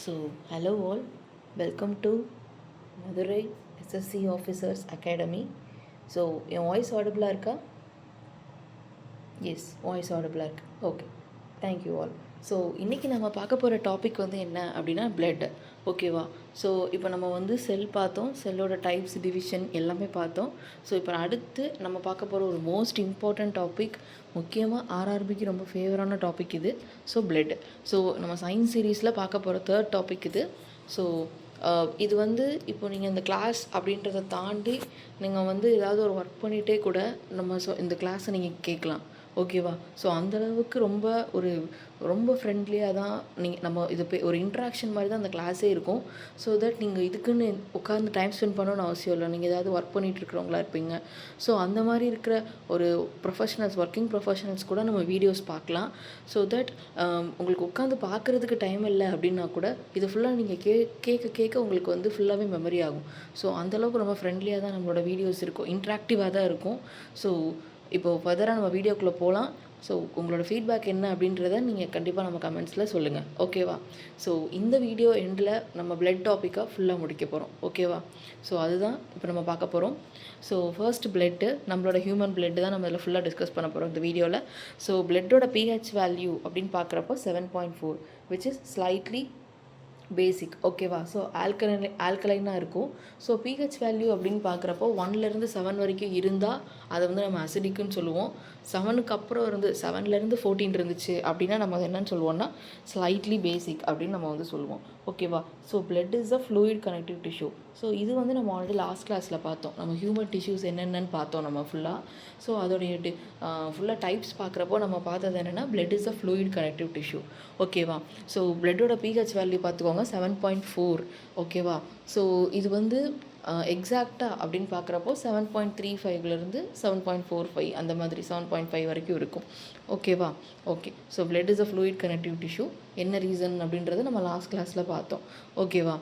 So, hello all, welcome to Madurai SSC Officers Academy. So, என் voice ஆடிபிளாக இருக்கா? Yes, voice ஆடிபிளாக இருக்கு. Okay, thank you all. So இன்றைக்கி நம்ம பார்க்க போகிற டாபிக் வந்து என்ன அப்படின்னா பிளட். ஓகேவா? ஸோ இப்போ நம்ம வந்து செல் பார்த்தோம், செல்லோட டைப்ஸ், டிவிஷன் எல்லாமே பார்த்தோம். ஸோ இப்போ அடுத்து நம்ம பார்க்க போகிற ஒரு மோஸ்ட் இம்பார்ட்டண்ட் டாபிக், முக்கியமாக ஆர்ஆர்பிக்கு ரொம்ப ஃபேவரான டாபிக் இது. So blood. ஸோ நம்ம சயின்ஸ் சீரீஸில் பார்க்க போகிற தேர்ட் டாபிக் இது. ஸோ இது வந்து இப்போ நீங்கள் இந்த கிளாஸ் அப்படின்றத தாண்டி நீங்கள் வந்து ஏதாவது ஒரு ஒர்க் பண்ணிகிட்டே கூட நம்ம இந்த கிளாஸை நீங்கள் கேட்கலாம். ஓகேவா? ஸோ அந்தளவுக்கு ரொம்ப ஃப்ரெண்ட்லியாக தான் நம்ம இது ஒரு இன்ட்ராக்ஷன் மாதிரி தான் அந்த கிளாஸே இருக்கும். ஸோ தட் நீங்கள் இதுக்குன்னு உட்காந்து டைம் ஸ்பெண்ட் பண்ணணும்னு அவசியம் இல்லை. நீங்கள் ஏதாவது ஒர்க் பண்ணிகிட்ருக்கிறவங்களா இருப்பீங்க. ஸோ அந்த மாதிரி இருக்கிற ஒரு ஒர்க்கிங் ப்ரொஃபஷனல்ஸ் கூட நம்ம வீடியோஸ் பார்க்கலாம். ஸோ தட் உங்களுக்கு உட்காந்து பார்க்குறதுக்கு டைம் இல்லை அப்படின்னா கூட இது ஃபுல்லாக நீங்கள் கேட்க உங்களுக்கு வந்து ஃபுல்லாகவே மெமரி ஆகும். ஸோ அந்தளவுக்கு ரொம்ப ஃப்ரெண்ட்லியாக தான் நம்மளோட வீடியோஸ் இருக்கும், இன்ட்ராக்டிவாக தான் இருக்கும். ஸோ இப்போது ஃபர்தராக நம்ம வீடியோக்குள்ளே போகலாம். ஸோ உங்களோட ஃபீட்பேக் என்ன அப்படின்றத நீங்கள் கண்டிப்பாக நம்ம கமெண்ட்ஸில் சொல்லுங்கள். ஓகேவா? ஸோ இந்த வீடியோ எண்டில் நம்ம பிளட் டாப்பிக்காக ஃபுல்லாக முடிக்க போகிறோம். ஓகேவா? ஸோ அதுதான் இப்போ நம்ம பார்க்க போகிறோம். ஸோ ஃபர்ஸ்ட் பிளட்டு, நம்மளோட ஹியூமன் பிளட்டு தான் நம்ம இதில் ஃபுல்லாக டிஸ்கஸ் பண்ண போகிறோம் இந்த வீடியோவில். ஸோ பிளட்டோட பிஹெச் வேல்யூ அப்படின்னு பார்க்குறப்போ 7.4 விச் இஸ் ஸ்லைட்லி பேசிக். ஓகேவா? ஸோ ஆல்கலைனாக இருக்கும். ஸோ பிஹெச் வேல்யூ அப்படின்னு பார்க்குறப்போ 1லேருந்து 7 வரைக்கும் இருந்தால் அதை வந்து நம்ம அசிடிக்குன்னு சொல்லுவோம். 7க்கு அப்புறம் 7லேருந்து 14 இருந்துச்சு அப்படின்னா நம்ம அதை என்னன்னு சொல்லுவோம்னா ஸ்லைட்லி பேசிக் அப்படின்னு நம்ம வந்து சொல்லுவோம். ஓகேவா? So blood is a fluid connective tissue. So இது வந்து நம்ம ஆல்ரெடி லாஸ்ட் கிளாஸில் பார்த்தோம். நம்ம ஹியூமன் டிஷ்யூஸ் என்னென்னு பார்த்தோம் நம்ம ஃபுல்லாக. ஸோ அதோடைய ஃபுல்லாக டைப்ஸ் பார்க்குறப்போ நம்ம பார்த்தது என்னென்னா blood is a fluid connective tissue. ஓகேவா? ஸோ பிளட்டோட பிஹெச் வேல்யூ பார்த்துக்கோங்க 7.4. ஓகேவா? ஸோ இது வந்து எக்ஸாக்டாக அப்படின்னு பார்க்குறப்போ 7.35லேருந்து 7.45 அந்த மாதிரி 7.5 வரைக்கும் இருக்கும். ஓகேவா? Okay. So blood is a fluid connective tissue. என்ன ரீசன் அப்படின்றத நம்ம லாஸ்ட் கிளாஸில் பார்த்தோம். ஓகேவா?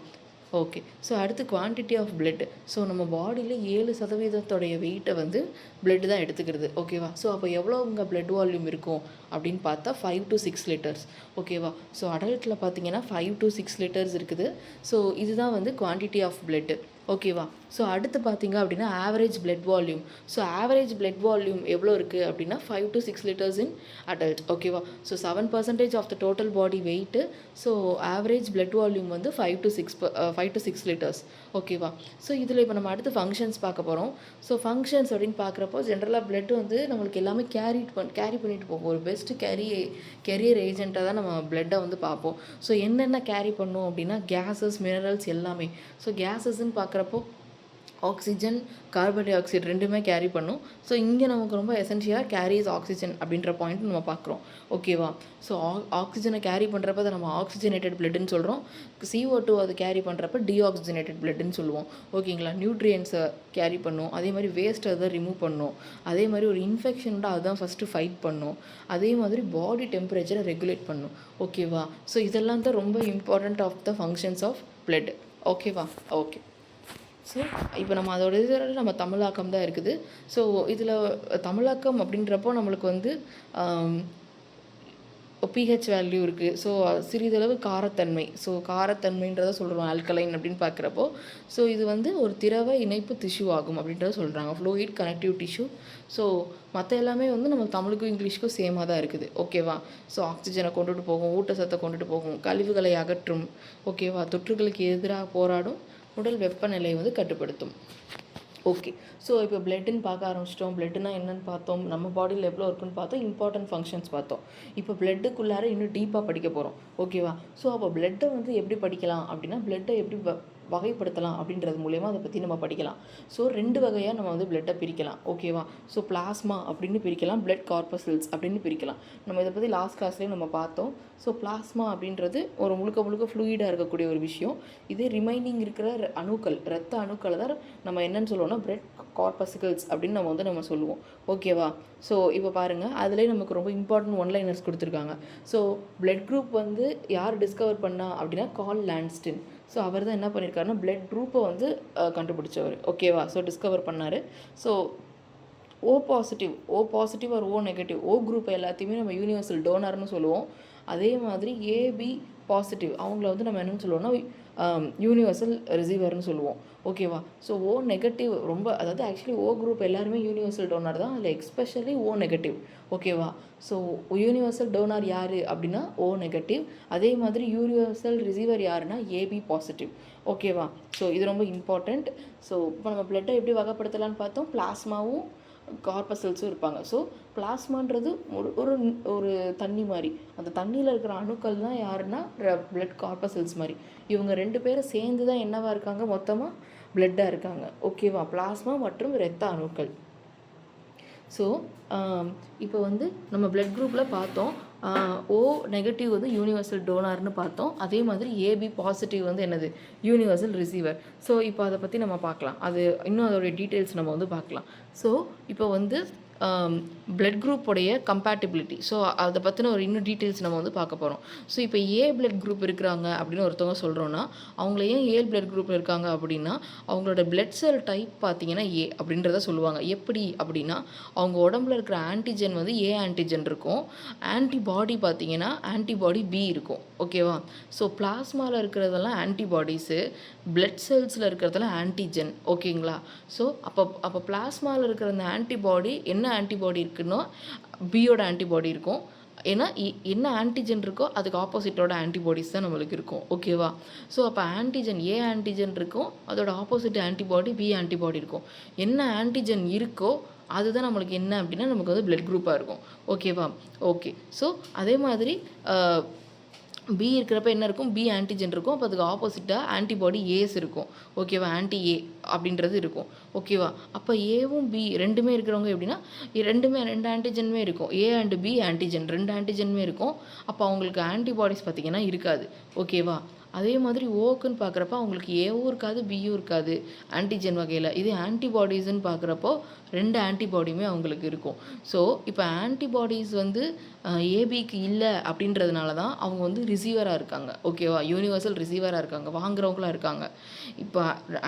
ஓகே. ஸோ அடுத்து குவான்டிட்டி ஆஃப் பிளட். ஸோ நம்ம பாடியில் 7% வெயிட்டை வந்து பிளட் தான் எடுத்துக்கிறது. ஓகேவா? ஸோ அப்போ எவ்வளோ உங்கள் பிளட் வால்யூம் இருக்கும் அப்படின்னு பார்த்தா 5 to 6 லிட்டர்ஸ். ஓகேவா? ஸோ அடல்ட்டில் பார்த்தீங்கன்னா 5 to 6 லிட்டர்ஸ் இருக்குது. ஸோ இதுதான் வந்து குவான்டிட்டி ஆஃப் பிளட்டு. ஓகேவா? ஸோ அடுத்து பார்த்தீங்க அப்படின்னா average blood volume. So average blood volume எவ்வளோ இருக்குது அப்படின்னா 5 to 6 லிட்டர்ஸ் இன் அடல்ட். ஓகேவா? So 7% of the total body weight. So average blood volume வந்து 5 to 6 லிட்டர்ஸ். ஓகேவா? ஸோ இதில் இப்போ நம்ம அடுத்து ஃபங்க்ஷன்ஸ் பார்க்க போகிறோம். ஸோ ஃபங்க்ஷன்ஸ் அப்படின்னு பார்க்குறப்போ ஜென்ரலாக பிளட் வந்து நம்மளுக்கு எல்லாமே கேரி பண்ணிட்டு போகும். ஒரு பெஸ்ட்டு கேரியர் ஏஜென்ட்டாக தான் நம்ம பிளட்டை வந்து பார்ப்போம். ஸோ என்னென்ன கேரி பண்ணும் அப்படின்னா கேஸஸ், மினரல்ஸ் எல்லாமே. ஸோ கேஸஸ்ன்னு பார்க்குறப்போ ஆக்சிஜன், கார்பன் டை ஆக்சைடு ரெண்டுமே கேரி பண்ணும். ஸோ இங்கே நமக்கு ரொம்ப எசென்ஷியலாக கேரிஸ் ஆக்சிஜன் அப்படின்ற பாயிண்ட் நம்ம பார்க்குறோம். ஓகேவா? ஸோ ஆக்சிஜனை கேரி பண்ணுறப்ப அதை நம்ம ஆக்சிஜனேட்டட் பிளட்டுன்னு சொல்கிறோம். CO2 அது கேரி பண்ணுறப்ப டீஆக்சிஜனேட்டட் பிளட்டுன்னு சொல்லுவோம். ஓகேங்களா? நியூட்ரியன்ஸை கேரி பண்ணும். அதே மாதிரி வேஸ்ட் அதை ரிமூவ் பண்ணும். அதே மாதிரி ஒரு இன்ஃபெக்ஷனோட அதுதான் ஃபஸ்ட்டு ஃபைட் பண்ணும். அதே மாதிரி பாடி டெம்பரேச்சரை ரெகுலேட் பண்ணும். ஓகேவா? ஸோ இதெல்லாம் தான் ரொம்ப important of the functions of blood. ஓகேவா? ஓகே. ஸோ இப்போ நம்ம அதோட இதில் நம்ம தமிழாக்கம் தான் இருக்குது. ஸோ இதில் தமிழாக்கம் அப்படின்றப்போ நம்மளுக்கு வந்து பிஹெச் வேல்யூ இருக்குது. ஸோ சிறிதளவு காரத்தன்மை. ஸோ காரத்தன்மைன்றதை சொல்கிறோம் ஆல்கலைன் அப்படின்னு பார்க்குறப்போ. ஸோ இது வந்து ஒரு திரவ இணைப்பு டிஷ்யூ ஆகும் அப்படின்றத சொல்கிறாங்க, ஃப்ளூயிட் கனெக்டிவ் டிஷ்யூ. ஸோ மற்ற எல்லாமே வந்து நம்ம தமிழுக்கும் இங்கிலீஷ்க்கும் சேமாக தான் இருக்குது. ஓகேவா? ஸோ ஆக்சிஜனை கொண்டுட்டு போகும், ஊட்டச்சத்தை கொண்டுட்டு போகும், கழிவுகளை அகற்றும். ஓகேவா? தொற்றுகளுக்கு எதிராக போராடும், உடல் வெப்பநிலையை வந்து கட்டுப்படுத்தும். ஓகே. ஸோ இப்போ பிளட்டுன்னு பார்க்க ஆரம்பிச்சிட்டோம். பிளட்டுனா என்னென்னு பார்த்தோம், நம்ம பாடியில் எவ்வளோ இருக்குன்னு பார்த்தோம், இம்பார்ட்டன்ட் ஃபங்க்ஷன்ஸ் பார்த்தோம். இப்போ பிளட்டுக்குள்ளார இன்னும் டீப்பாக படிக்க போகிறோம். ஓகேவா? ஸோ அப்போ பிளட்டை வந்து எப்படி படிக்கலாம் அப்படின்னா பிளட்டை எப்படி வகைப்படுத்தலாம் அப்படின்றது மூலயமா அதை பற்றி நம்ம படிக்கலாம். ஸோ 2 வகையாக நம்ம வந்து பிளட்டை பிரிக்கலாம். ஓகேவா? ஸோ பிளாஸ்மா அப்படின்னு பிரிக்கலாம், பிளட் கார்பசல்ஸ் அப்படின்னு பிரிக்கலாம். நம்ம இதை பற்றி லாஸ்ட் கிளாஸ்லேயே நம்ம பார்த்தோம். ஸோ பிளாஸ்மா அப்படின்றது ஒரு முழுக்க ஃப்ளூயிடாக இருக்கக்கூடிய ஒரு விஷயம். இதே ரிமைனிங் இருக்கிற அணுக்கள், இரத்த அணுக்களை தான் நம்ம என்னன்னு சொல்லுவோம்னா பிளட் கார்பசிகல்ஸ் அப்படின்னு நம்ம சொல்லுவோம். ஓகேவா? ஸோ இப்போ பாருங்கள், அதுலேயே நமக்கு ரொம்ப இம்பார்ட்டன்ட் ஒன்லைனர்ஸ் கொடுத்துருக்காங்க. ஸோ பிளட் குரூப் வந்து யார் டிஸ்கவர் பண்ணா அப்படின்னா கார்ல் லான்ஸ்டன். ஸோ அவர் தான் என்ன பண்ணியிருக்காருன்னா பிளட் குரூப்பை வந்து கண்டுபிடிச்சவர். ஓகேவா? ஸோ டிஸ்கவர் பண்ணார். So O positive or O negative, O group எல்லாத்தையுமே நம்ம யூனிவர்சல் டோனர்னு சொல்லுவோம். அதே மாதிரி AB பாசிட்டிவ் அவங்கள வந்து நம்ம என்னென்னு சொல்லுவோம்னா யூனிவர்சல் ரிசீவர்னு சொல்லுவோம். ஓகேவா? ஸோ ஓ நெகட்டிவ் ரொம்ப, அதாவது ஆக்சுவலி ஓ குரூப் எல்லாருமே யூனிவர்சல் டோனர் தான், அதில் எக்ஸ்பெஷலி ஓ நெகட்டிவ். ஓகேவா? ஸோ யூனிவர்சல் டோனர் யார் அப்படின்னா ஓ நெகட்டிவ். அதே மாதிரி யூனிவர்சல் ரிசீவர் யாருன்னா ஏபி பாசிட்டிவ். ஓகேவா? ஸோ இது ரொம்ப இம்பார்ட்டண்ட். ஸோ இப்போ நம்ம பிளட்டை எப்படி வகைப்படுத்தலான்னு பார்த்தோம். பிளாஸ்மாவும் கார்பசல்ஸும் இருப்பாங்க. ஸோ பிளாஸ்மான்றது ஒரு ஒரு தண்ணி மாதிரி, அந்த தண்ணியில் இருக்கிற அணுக்கள் தான் யாருன்னா பிளட் கார்பசல்ஸ் மாதிரி. இவங்க 2 பேரும் சேர்ந்து தான் என்னவாக இருக்காங்க, மொத்தமாக பிளட்டாக இருக்காங்க. ஓகேவா? பிளாஸ்மா மற்றும் இரத்த அணுக்கள். ஸோ இப்போ வந்து நம்ம பிளட் குரூப்பில் பார்த்தோம், ஓ நெகட்டிவ் வந்து யூனிவர்சல் டோனார்னு பார்த்தோம். அதே மாதிரி ஏபி பாசிட்டிவ் வந்து என்னது, யூனிவர்சல் ரிசீவர். ஸோ இப்போ அதை பற்றி நம்ம பார்க்கலாம், அது இன்னும் அதோடைய டீட்டெயில்ஸ் நம்ம வந்து பார்க்கலாம். ஸோ இப்போ வந்து பிளட் குரூப்போடைய கம்பேட்டிபிலிட்டி, ஸோ அதை பற்றின ஒரு இன்னும் டீட்டெயில்ஸ் நம்ம வந்து பார்க்க போகிறோம். ஸோ இப்போ ஏ பிளட் குரூப் இருக்கிறாங்க அப்படின்னு ஒருத்தவங்க சொல்கிறோன்னா, அவங்கள ஏன் ஏ பிளட் குரூப்பில் இருக்காங்க அப்படின்னா, அவங்களோட பிளட் செல் டைப் பார்த்தீங்கன்னா ஏ அப்படின்றத சொல்லுவாங்க. எப்படி அப்படின்னா, அவங்க உடம்புல இருக்கிற ஆன்டிஜன் வந்து ஏ ஆன்டிஜன் இருக்கும், ஆன்டிபாடி பார்த்தீங்கன்னா ஆன்டிபாடி பி இருக்கும். ஓகேவா? ஸோ பிளாஸ்மாவில் இருக்கிறதெல்லாம் ஆன்டிபாடிஸு, பிளட் செல்ஸில் இருக்கிறதெல்லாம் ஆன்டிஜன். ஓகேங்களா? ஸோ அப்போ பிளாஸ்மாவில் இருக்கிற அந்த ஆன்டிபாடி என்ன ஆன்டிபாடி இருக்குன்னா பியோட ஆன்டிபாடி இருக்கும். ஏன்னா என்ன ஆன்டிஜன் இருக்கோ அதுக்கு ஆப்போசிட்டோட ஆன்டிபாடிஸ் தான் நம்மளுக்கு இருக்கும். ஓகேவா? ஸோ அப்போ ஆன்டிஜன் ஏ ஆன்டிஜன் இருக்கும், அதோட ஆப்போசிட் ஆன்டிபாடி பி ஆன்டிபாடி இருக்கும். என்ன ஆன்டிஜன் இருக்கோ அதுதான் நம்மளுக்கு என்ன அப்படின்னா நமக்கு வந்து பிளட் குரூப்பாக இருக்கும். ஓகேவா? ஓகே. ஸோ அதே மாதிரி பி இருக்கிறப்ப என்ன இருக்கும், பி ஆன்டிஜன் இருக்கும், அப்போ அதுக்கு ஆப்போசிட்டாக ஆன்டிபாடி ஏஸ் இருக்கும். ஓகேவா? ஆன்டி ஏ அப்படின்றது இருக்கும். ஓகேவா? அப்போ ஏவும் பி ரெண்டுமே இருக்கிறவங்க எப்படின்னா, ரெண்டு ஆன்டிஜனுமே இருக்கும். ஏ அண்டு பி ஆன்டிஜன் 2 ஆன்டிஜனுமே இருக்கும். அப்போ அவங்களுக்கு ஆன்டிபாடிஸ் பார்த்திங்கன்னா இருக்காது. ஓகேவா? அதே மாதிரி ஓக்குன்னு பார்க்குறப்ப அவங்களுக்கு ஏவும் இருக்காது பியும் இருக்காது ஆன்டிஜன் வகையில். இதே ஆன்டிபாடிஸ்ன்னு பார்க்குறப்போ 2 ஆன்டிபாடியுமே அவங்களுக்கு இருக்கும். ஸோ இப்போ ஆன்டிபாடிஸ் வந்து ஏபிக்கு இல்லை அப்படின்றதுனால தான் அவங்க வந்து ரிசீவராக இருக்காங்க. ஓகேவா? யூனிவர்சல் ரிசீவராக இருக்காங்க, வாங்குறவங்களாக இருக்காங்க. இப்போ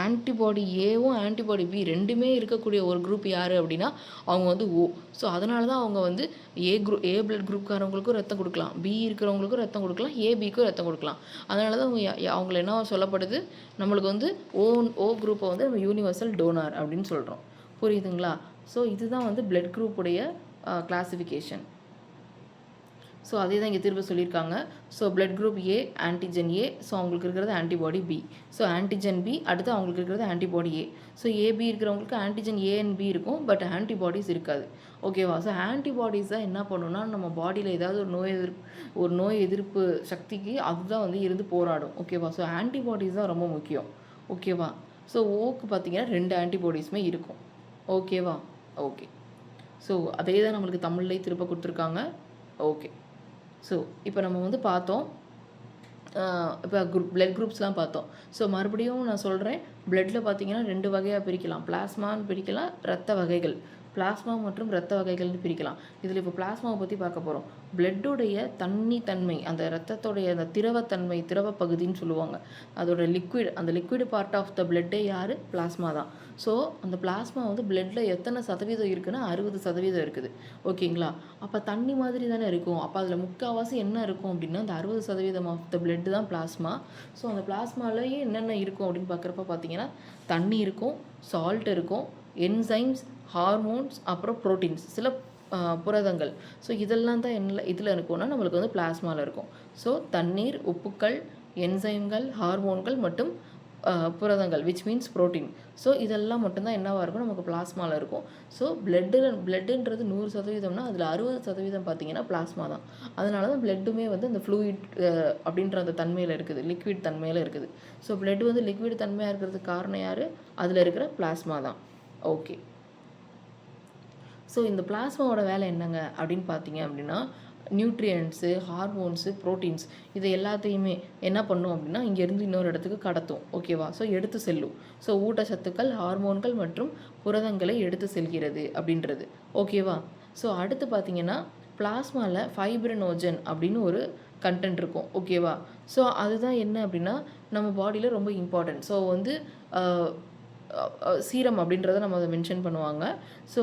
ஆன்டிபாடி ஏவும் ஆன்டிபாடி பி ரெண்டுமே இருக்கக்கூடிய ஒரு குரூப் யார் அப்படின்னா அவங்க வந்து ஓ. ஸோ அதனால தான் அவங்க வந்து ஏ பிளட் குரூப்காரவங்களுக்கும் ரத்தம் கொடுக்கலாம், பி இருக்கிறவங்களுக்கும் ரத்தம் கொடுக்கலாம், ஏபிக்கும் ரத்தம் கொடுக்கலாம். அதனால தான் அவங்கள என்ன சொல்லப்படுது, நம்மளுக்கு வந்து ஓ குரூப்பை வந்து நம்ம யூனிவர்சல் டோனார் அப்படின்னு சொல்கிறோம். புரியுதுங்களா? ஸோ இதுதான் வந்து பிளட் குரூப்புடைய கிளாசிஃபிகேஷன். ஸோ அதே தான் இங்கே திரும்ப சொல்லியிருக்காங்க. So blood group A antigen A, so அவங்களுக்கு இருக்கிறது antibody B. So antigen B, அடுத்து அவங்களுக்கு இருக்கிறது ஆன்டிபாடி ஏ. ஸோ ஏபி இருக்கிறவங்களுக்கு ஆன்டிஜன் ஏ அண்ட் பி இருக்கும், பட் ஆன்டிபாடிஸ் இருக்காது. ஓகேவா? ஸோ ஆன்டிபாடிஸ் தான் என்ன பண்ணுன்னா நம்ம பாடியில் ஏதாவது ஒரு நோய் எதிர்ப்பு சக்திக்கு அதுதான் வந்து இருந்து போராடும். ஓகேவா? ஸோ ஆன்டிபாடிஸ் தான் ரொம்ப முக்கியம். ஓகேவா? ஸோ ஓக்கு பார்த்தீங்கன்னா 2 ஆன்டிபாடிஸுமே இருக்கும். ஓகேவா? ஓகே. ஸோ அதே தான் நம்மளுக்கு தமிழ்லேயே திரும்ப கொடுத்துருக்காங்க. ஓகே. ஸோ இப்போ நம்ம வந்து பார்த்தோம், இப்போ பிளட் குரூப்ஸ்லாம் பார்த்தோம். ஸோ மறுபடியும் நான் சொல்கிறேன், பிளட்டில் பார்த்தீங்கன்னா 2 வகையாக பிரிக்கலாம். பிளாஸ்மான்னு பிரிக்கலாம், இரத்த வகைகள். பிளாஸ்மா மற்றும் இரத்த வகைகள்னு பிரிக்கலாம். இதில் இப்போ பிளாஸ்மாவை பற்றி பார்க்க போகிறோம். பிளட்டுடைய தன்மை, அந்த இரத்தத்தோடைய அந்த திரவத்தன்மை, திரவ பகுதின்னு சொல்லுவாங்க, அதோட அந்த லிக்விட் பார்ட் ஆஃப் த பிளட்டே யார், பிளாஸ்மா தான். ஸோ அந்த பிளாஸ்மா வந்து பிளட்டில் எத்தனை சதவீதம் இருக்குன்னா 60% இருக்குது. ஓகேங்களா? அப்போ தண்ணி மாதிரி தானே இருக்கும். அப்போ அதில் முக்கால்வாசி என்ன இருக்கும் அப்படின்னா அந்த 60% ஆஃப் த பிளட் தான் பிளாஸ்மா. ஸோ அந்த பிளாஸ்மாலேயே என்னென்ன இருக்கும் அப்படின்னு பார்க்குறப்ப பார்த்தீங்கன்னா தண்ணி இருக்கும், சால்ட் இருக்கும், என்சைம்ஸ், ஹார்மோன்ஸ், அப்புறம் ப்ரோட்டீன்ஸ், சில புரதங்கள். ஸோ இதெல்லாம் தான் இதில் இருக்கும்னா நம்மளுக்கு வந்து பிளாஸ்மாவில் இருக்கும். ஸோ தண்ணீர், உப்புக்கள், என்சைம்கள், ஹார்மோன்கள் மற்றும் புரதங்கள் விச் மீன்ஸ் ப்ரோட்டீன். ஸோ இதெல்லாம் மட்டும்தான் என்னவாக இருக்கும், நமக்கு பிளாஸ்மாவில் இருக்கும். ஸோ பிளட்டுன்றது 100%னா அதில் 60% பார்த்திங்கன்னா பிளாஸ்மா தான். அதனால தான் பிளட்டுமே வந்து அந்த ஃப்ளூயிட் அப்படின்ற அந்த தன்மையில் இருக்குது, லிக்விட் தன்மையில் இருக்குது. ஸோ பிளட் வந்து லிக்விட் தன்மையாக இருக்கிறதுக்கு காரணம் யார், அதில் இருக்கிற பிளாஸ்மா தான். ஓகே. ஸோ இந்த பிளாஸ்மாவோட வேலை என்னங்க அப்படின்னு பார்த்தீங்க அப்படின்னா, நியூட்ரியன்ஸு, ஹார்மோன்ஸு, ப்ரோட்டீன்ஸ் இது எல்லாத்தையுமே என்ன பண்ணும் அப்படின்னா இங்கேருந்து இன்னொரு இடத்துக்கு கடத்தும். ஓகேவா? ஸோ எடுத்து செல்லும். ஸோ ஊட்டச்சத்துக்கள், ஹார்மோன்கள் மற்றும் புரதங்களை எடுத்து செல்கிறது அப்படின்றது. ஓகேவா? ஸோ அடுத்து பார்த்தீங்கன்னா பிளாஸ்மாவில் ஃபைப்ரினோஜன் அப்படின்னு ஒரு கண்டென்ட் இருக்கும். ஓகேவா? ஸோ அதுதான் என்ன அப்படின்னா நம்ம பாடியில் ரொம்ப இம்பார்ட்டன்ட். ஸோ வந்து சீரம் அப்படின்றத நம்ம அதை மென்ஷன் பண்ணுவாங்க. ஸோ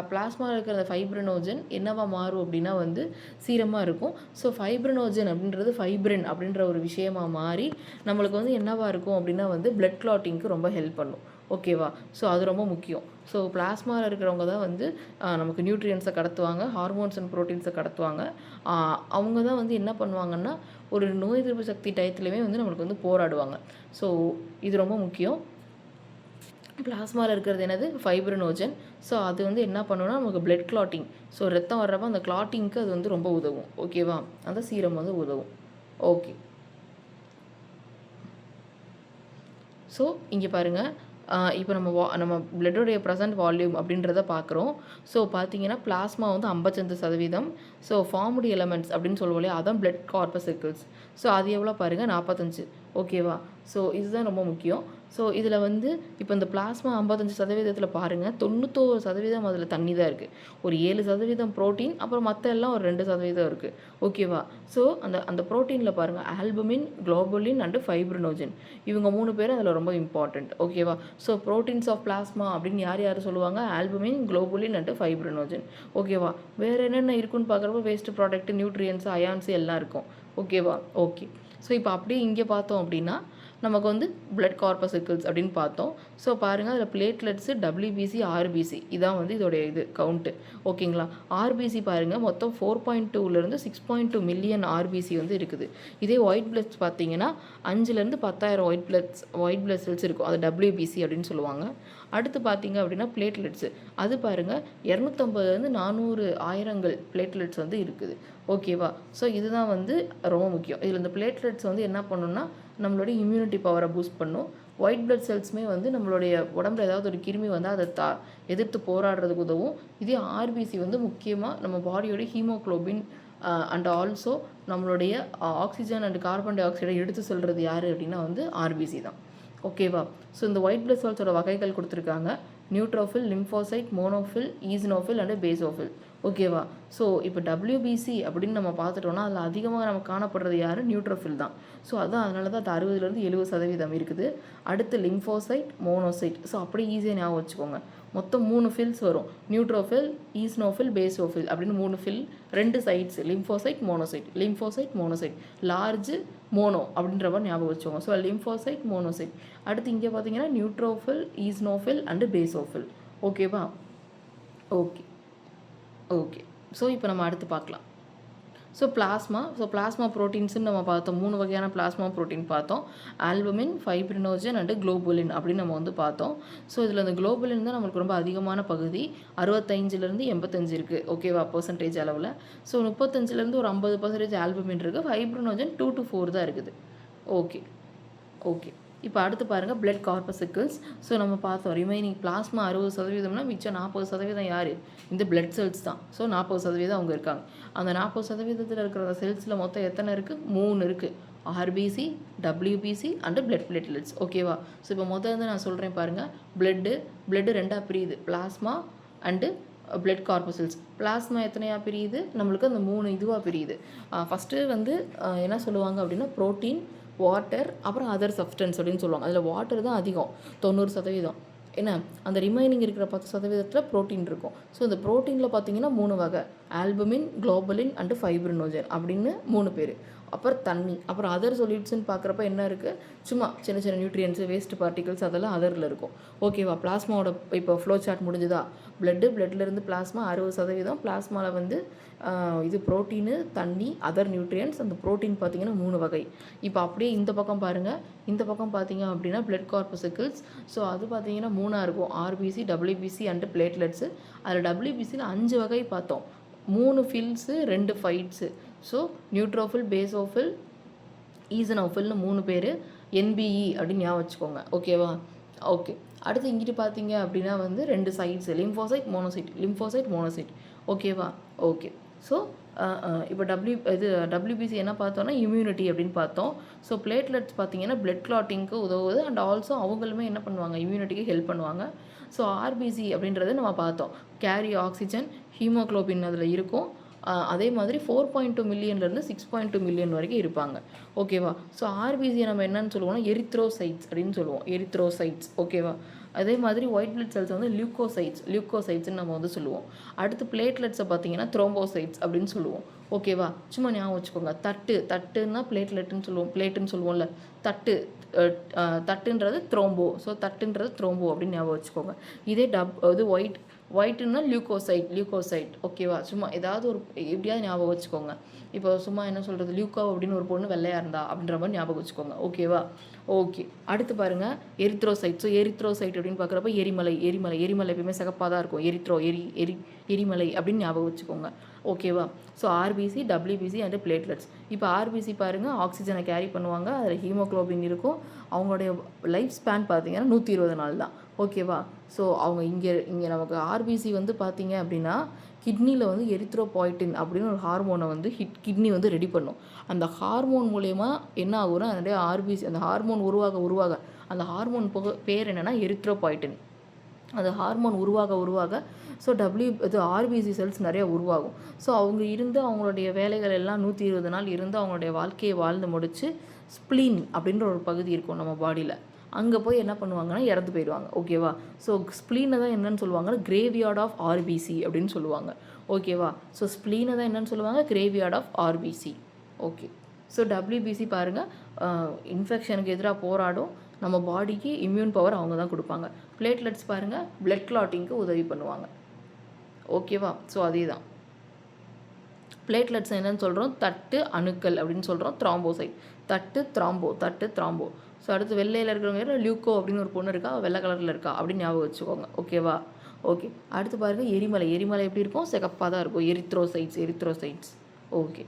பிளாஸ்மாவில் இருக்கிற அந்த ஃபைப்ரினோஜன் என்னவா மாறும் அப்படின்னா வந்து சீரமாக இருக்கும். ஸோ ஃபைப்ரினோஜன் அப்படின்றது ஃபைப்ரின் அப்படின்ற ஒரு விஷயமாக மாறி நம்மளுக்கு வந்து என்னவா இருக்கும் அப்படின்னா வந்து பிளட் கிளாட்டிங்க்கு ரொம்ப ஹெல்ப் பண்ணும். ஓகேவா? ஸோ அது ரொம்ப முக்கியம். ஸோ பிளாஸ்மாவில் இருக்கிறவங்க தான் வந்து நமக்கு நியூட்ரியன்ஸை கடத்துவாங்க, ஹார்மோன்ஸ் அண்ட் ப்ரோட்டீன்ஸை கடத்துவாங்க. அவங்க தான் வந்து என்ன பண்ணுவாங்கன்னா ஒரு நோய் எதிர்ப்பு சக்தி டயத்துலையுமே வந்து நம்மளுக்கு வந்து போராடுவாங்க. ஸோ இது ரொம்ப முக்கியம். பிளாஸ்மாவில் இருக்கிறது என்னது ஃபைப்ரினோஜன். ஸோ அது வந்து என்ன பண்ணுன்னா நமக்கு பிளட் கிளாட்டிங், ஸோ ரத்தம் வர்றப்போ அந்த கிளாட்டிங்க்கு அது வந்து ரொம்ப உதவும். ஓகேவா? அந்த சீரம் வந்து உதவும். ஓகே. ஸோ இங்கே பாருங்கள், இப்போ நம்ம பிளட்டோடைய ப்ரெசன்ட் வால்யூம் அப்படின்றத பார்க்குறோம். ஸோ பார்த்தீங்கன்னா பிளாஸ்மா வந்து 55%. ஸோ ஃபார்ம்டு எலமெண்ட்ஸ் அப்படின்னு சொல்லுவோம் இல்லையா, அதான் பிளட் கார்பஸ்கிள்ஸ். ஸோ அது எவ்வளோ பாருங்கள், 45. ஓகேவா? ஸோ இதுதான் ரொம்ப முக்கியம். ஸோ இதில் வந்து இப்போ இந்த பிளாஸ்மா 55% பாருங்கள், 91% அதில் தண்ணி தான் இருக்குது. ஒரு 7% ப்ரோட்டீன், அப்புறம் மற்ற எல்லாம் ஒரு 2% இருக்குது. ஓகேவா? ஸோ அந்த ப்ரோட்டீனில் பாருங்கள், ஆல்புமின், குளோபுலின் அண்டு ஃபைப்ரினோஜன், இவங்க 3 பேரும் அதில் ரொம்ப இம்பார்ட்டண்ட். ஓகேவா? ஸோ ப்ரோட்டீன்ஸ் ஆஃப் பிளாஸ்மா அப்படின்னு யார் சொல்லுவாங்க, ஆல்புமின், குளோபுலின் அண்டு ஃபைப்ரினோஜன். ஓகேவா? வேறு என்னென்ன இருக்குன்னு பார்க்குறப்போ வேஸ்ட் ப்ராடக்ட், நியூட்ரியன்ஸ், அயான்ஸ் எல்லாம் இருக்கும். ஓகேவா? ஓகே. ஸோ இப்போ அப்படியே இங்கே பார்த்தோம் அப்படின்னா நமக்கு வந்து பிளட் கார்பஸ்கிள்ஸ் அப்படின்னு பார்த்தோம். ஸோ பாருங்கள், அதில் பிளேட்லெட்ஸு, WBC, RBC இதான் வந்து இதோடைய இது கவுண்ட்டு. ஓகேங்களா? RBC பாருங்கள், மொத்தம் 4.2லேருந்து 6.2 மில்லியன் RBC வந்து இருக்குது. இதே ஒயிட் பிளட்ஸ் பார்த்தீங்கன்னா 5லேருந்து 10,000 ஒயிட் பிளட் செல்ஸ் இருக்கும். அது WBC அப்படின்னு சொல்லுவாங்க. அடுத்து பார்த்தீங்க அப்படின்னா பிளேட்லெட்ஸு, அது பாருங்கள் 250லேருந்து 400 ஆயிரங்கள் பிளேட்லெட்ஸ் வந்து இருக்குது. ஓகேவா? ஸோ இதுதான் வந்து ரொம்ப முக்கியம். இதில் இந்த பிளேட்லெட்ஸ் வந்து என்ன பண்ணுன்னா நம்மளுடைய இம்யூனிட்டி பவரை பூஸ்ட் பண்ணும். ஒயிட் பிளட் செல்ஸுமே வந்து நம்மளுடைய உடம்புல ஏதாவது ஒரு கிருமி வந்து அதை எதிர்த்து போராடுறதுக்கு உதவும். இதே RBC வந்து முக்கியமாக நம்ம பாடியோட ஹீமோக்ளோபின் அண்ட் ஆல்சோ நம்மளுடைய ஆக்சிஜன் அண்ட் கார்பன் டை ஆக்சைடை எடுத்து செல்வது யார் அப்படின்னா வந்து RBC தான். ஓகேவா? ஸோ இந்த ஒயிட் பிளட் செல்ஸோட வகைகள் கொடுத்துருக்காங்க. Neutrophil, lymphocyte, monophil, eosinophil and basophil. ஓகேவா? ஸோ இப்போ WBC அப்படின்னு நம்ம பார்த்துட்டோம்னா அதில் அதிகமாக நமக்கு காணப்படுறது யார், நியூட்ரோஃபில் தான். ஸோ அதனால தான் அது 60லேருந்து 70% இருக்குது. அடுத்து லிம்போசைட், மோனோசைட். ஸோ அப்படியே ஈஸியாக ஞாபகம் வச்சுக்கோங்க. மொத்தம் 3 ஃபில்ஸ் வரும், நியூட்ரோஃபில், ஈஸ்னோஃபில், பேசோஃபில் அப்படின்னு 3 phil, 2 cytes, lymphocyte, monocyte, large, mono அப்படின்ற மாதிரி ஞாபகம் வச்சுக்கோங்க. So lymphocyte, monocyte. அடுத்து இங்கே பார்த்தீங்கன்னா நியூட்ரோஃபில், ஈஸ்னோஃபில் அண்டு பேசோஃபில். ஓகேவா? ஓகே. ஸோ இப்போ நம்ம அடுத்து பார்க்கலாம். ஸோ பிளாஸ்மா ப்ரோட்டீன்ஸ்னு நம்ம பார்த்தோம். 3 வகையான பிளாஸ்மா ப்ரோட்டீன் பார்த்தோம். ஆல்புமின், ஃபைப்ரினோஜன் அண்டு குளோபுலின் அப்படின்னு நம்ம வந்து பார்த்தோம். ஸோ இதில் அந்த குளோபுலின் தான் நம்மளுக்கு ரொம்ப அதிகமான பகுதி, 65லேருந்து 85 இருக்குது. ஓகேவா? பர்சன்டேஜ் அளவில். ஸோ 35லேருந்து ஒரு 50% ஆல்புமின் இருக்குது. ஃபைப்ரினோஜன் 2 to 4 தான் இருக்குது. ஓகே. இப்போ அடுத்து பாருங்கள், பிளட் கார்பஸ்கிள்ஸ். ஸோ நம்ம பார்த்தோம் ரிமைனிங் பிளாஸ்மா 60%னா மிச்சம் 40% யார், இந்த பிளட் செல்ஸ் தான். ஸோ 40% அவங்க இருக்காங்க. அந்த 40%த்தில் இருக்கிற செல்ஸில் மொத்தம் எத்தனை இருக்குது, 3 இருக்குது. RBC, WBC and blood platelets. ஓகேவா? ஸோ இப்போ வந்து நான் சொல்கிறேன் பாருங்கள், பிளட்டு 2ஆக பிரியுது, plasma and blood corpuscles. Plasma எத்தனையாக பிரியுது, நம்மளுக்கு அந்த 3 இதுவாக பிரியுது. ஃபஸ்ட்டு வந்து என்ன சொல்லுவாங்க அப்படின்னா ப்ரோட்டீன், வாட்டர், அப்புறம் அதர் சப்ஸ்டன்ஸ் அப்படின்னு சொல்லுவாங்க. அதில் வாட்டர் தான் அதிகம், 90%. என்ன, அந்த ரிமைனிங் இருக்கிற 10%த்தில் ப்ரோட்டீன் இருக்கும். ஸோ இந்த ப்ரோட்டீனில் பார்த்தீங்கன்னா 3 வகை, ஆல்புமின், குளோபுலின் அண்டு ஃபைப்ரினோஜன் அப்படின்னு 3 பேர். அப்புறம் தண்ணி, அப்புறம் அதர் சொல்யூட்ஸ்ன்னு பார்க்குறப்ப என்ன இருக்குது, சும்மா சின்ன சின்ன நியூட்ரியன்ஸு, வேஸ்ட் பார்ட்டிகல்ஸ் அதெல்லாம் அதரில் இருக்கும். ஓகேவா? பிளாஸ்மாவோட இப்போ ஃப்ளோ சார்ட் முடிஞ்சுதா, பிளட்லேருந்து பிளாஸ்மா 60%, பிளாஸ்மாவில் வந்து இது ப்ரோட்டீனு, தண்ணி, அதர் நியூட்ரியன்ஸ். அந்த ப்ரோட்டீன் பார்த்திங்கன்னா 3 வகை. இப்போ அப்படியே இந்த பக்கம் பாருங்கள், இந்த பக்கம் பார்த்தீங்க அப்படின்னா பிளட் கார்பஸ்கிள்ஸ். ஸோ அது பார்த்தீங்கன்னா 3ஆக இருக்கும், RBC, WBC அண்டு பிளேட்லெட்ஸு. அதில் WBCயில் 5 வகை பார்த்தோம், 3 ஃபில்ஸு, 2 ஃபைட்ஸு. ஸோ நியூட்ரோஃபில், பேசோஃபில், ஈசனோஃபில்னு 3 பேர், NBE அப்படின்னு ஞாபகம் வச்சுக்கோங்க. ஓகேவா? ஓகே. அடுத்து இங்கிட்டு பார்த்தீங்க அப்படின்னா வந்து 2 சைட்ஸு, லிம்போசைட், மோனோசைட். ஓகேவா? ஓகே. ஸோ இப்போ WBC என்ன பார்த்தோன்னா இம்யூனிட்டி அப்படின்னு பார்த்தோம். ஸோ பிளேட்லெட்ஸ் பார்த்தீங்கன்னா பிளட் கிளாட்டிங்க்கு உதவுது அண்ட் ஆல்சோ அவங்களுமே என்ன பண்ணுவாங்க, இம்யூனிட்டிக்கு ஹெல்ப் பண்ணுவாங்க. ஸோ RBC அப்படின்றது நம்ம பார்த்தோம், கேரி ஆக்சிஜன், ஹீமோக்ளோபின் அதில் இருக்கும். அதே மாதிரி 4.2 மில்லியன்லேருந்து 6.2 மில்லியன் வரைக்கும் இருப்பாங்க. ஓகேவா? ஸோ RBCயை நம்ம என்னன்னு சொல்லுவோம்னா எரித்ரோசைட்ஸ் அப்படின்னு சொல்லுவோம், எரித்ரோசைட்ஸ். ஓகேவா? அதே மாதிரி ஒயிட் பிளட் செல்ஸ் வந்து லியூக்கோசைட்ஸ்னு நம்ம வந்து சொல்லுவோம். அடுத்து பிளேட்லெட்ஸை பார்த்தீங்கன்னா த்ரோம்போசைட்ஸ் அப்படின்னு சொல்லுவோம். ஓகேவா, சும்மா ஞாபகம் வச்சுக்கோங்க. தட்டுன்னா பிளேட்டுன்னு சொல்லுவோம்ல. தட்டு தட்டுன்றது த்ரோம்போ. ஸோ தட்டுன்றது த்ரோம்போ அப்படின்னு ஞாபகம் வச்சுக்கோங்க. இதே இது ஒயிட்டுன்னா லியூக்கோசைட். ஓகேவா, சும்மா ஏதாவது ஒரு எப்படியாவது ஞாபகம் வச்சுக்கோங்க. இப்போ சும்மா என்ன சொல்கிறது, லியூக்கோ அப்படின்னு ஒரு பொண்ணு வெள்ளையாக இருந்தா அப்படின்ற மாதிரி ஞாபகம் வச்சுக்கோங்க. ஓகேவா, ஓகே. அடுத்து பாருங்கள் எரித்ரோசைட். ஸோ எரித்ரோசைட் அப்படின்னு பார்க்குறப்ப எரிமலை எப்பயுமே சிகப்பாக தான் இருக்கும். எரிமலை அப்படின்னு ஞாபகம் வச்சுக்கோங்க. ஓகேவா, so RBC, WBC and platelets. இப்போ ஆர்பிசி பாருங்கள், ஆக்சிஜனை கேரி பண்ணுவாங்க, அதில் ஹீமோக்ளோபின் இருக்கும். அவங்களுடைய லைஃப் ஸ்பேன் பார்த்தீங்கன்னா 120 நாள் தான். ஓகேவா, ஸோ அவங்க இங்கே நமக்கு ஆர்பிசி வந்து பார்த்தீங்க அப்படின்னா கிட்னியில் வந்து எரித்ரோபாய்டின் அப்படின்னு ஒரு ஹார்மோனை வந்து கிட்னி வந்து ரெடி பண்ணும். அந்த ஹார்மோன் மூலயமா என்ன ஆகும்னா அதனுடைய ஆர்பிசி, அந்த ஹார்மோன் உருவாக அந்த ஹார்மோன் பேர் என்னென்னா எரித்ரோபாய்டின். அந்த ஹார்மோன் உருவாக ஸோ ஆர்பிசி செல்ஸ் நிறையா உருவாகும். ஸோ அவங்களுடைய வேலைகள் எல்லாம் 120 நாள் இருந்து அவங்களுடைய வாழ்க்கையை வாழ்ந்து முடித்து ஸ்ப்ளீன் அப்படின்ற ஒரு பகுதி இருக்கும் நம்ம பாடியில். அங்கே போய் என்ன பண்ணுவாங்கன்னா இறந்து போயிடுவாங்க. ஓகேவா, ஸோ ஸ்ப்ளீனை தான் என்னன்னு சொல்லுவாங்கன்னா கிரேவியார்ட் ஆஃப் ஆர்பிசி அப்படின்னு சொல்லுவாங்க. ஓகேவா, ஸோ ஸ்ப்ளீனை தான் என்னன்னு சொல்லுவாங்க, graveyard of RBC. Okay, so WBC பாருங்கள், இன்ஃபெக்ஷனுக்கு எதிராக போராடும், நம்ம பாடிக்கு இம்யூன் பவர் அவங்க தான் கொடுப்பாங்க. பிளேட்லெட்ஸ் பாருங்கள், பிளட் கிளாட்டிங்க்கு உதவி பண்ணுவாங்க. ஓகேவா, ஸோ அதே தான் பிளேட்லெட்ஸ் என்னன்னு சொல்கிறோம், தட்டு அணுக்கள் அப்படின்னு சொல்கிறோம். த்ராம்போசைட், தட்டு த்ராம்போ. ஸோ அடுத்து வெள்ளையில் இருக்கிறவங்க லியூக்கோ அப்படின்னு ஒரு பொண்ணு இருக்கா, வெள்ளை கலரில் இருக்கா அப்படின்னு ஞாபகம் வச்சுக்கோங்க. ஓகேவா, ஓகே. அடுத்து பாருங்கள் எரிமலை எப்படி இருக்கும், சிகப்பாக தான் இருக்கும். எரித்ரோசைட்ஸ். ஓகே.